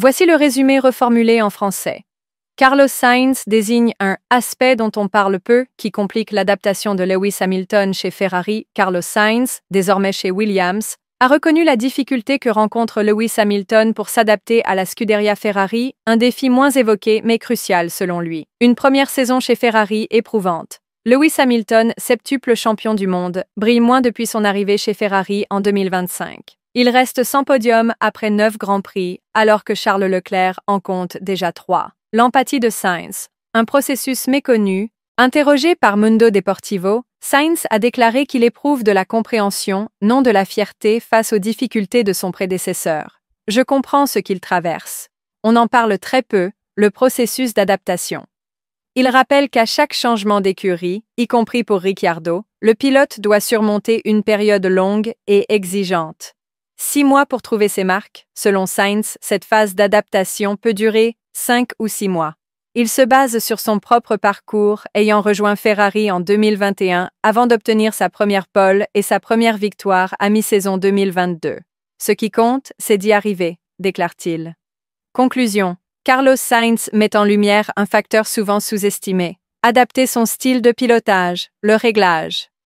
Voici le résumé reformulé en français. Carlos Sainz désigne un aspect dont on parle peu, qui complique l'adaptation de Lewis Hamilton chez Ferrari. Carlos Sainz, désormais chez Williams, a reconnu la difficulté que rencontre Lewis Hamilton pour s'adapter à la Scuderia Ferrari, un défi moins évoqué mais crucial selon lui. Une première saison chez Ferrari éprouvante. Lewis Hamilton, septuple champion du monde, brille moins depuis son arrivée chez Ferrari en 2025. Il reste sans podium après 9 Grands Prix, alors que Charles Leclerc en compte déjà 3. L'empathie de Sainz, un processus méconnu. Interrogé par Mundo Deportivo, Sainz a déclaré qu'il éprouve de la compréhension, non de la fierté face aux difficultés de son prédécesseur. Je comprends ce qu'il traverse. On en parle très peu, le processus d'adaptation. Il rappelle qu'à chaque changement d'écurie, y compris pour Ricciardo, le pilote doit surmonter une période longue et exigeante. 6 mois pour trouver ses marques. Selon Sainz, cette phase d'adaptation peut durer 5 ou 6 mois. Il se base sur son propre parcours, ayant rejoint Ferrari en 2021 avant d'obtenir sa première pole et sa première victoire à mi-saison 2022. Ce qui compte, c'est d'y arriver, déclare-t-il. Conclusion. Carlos Sainz met en lumière un facteur souvent sous-estimé. Adapter son style de pilotage, le réglage.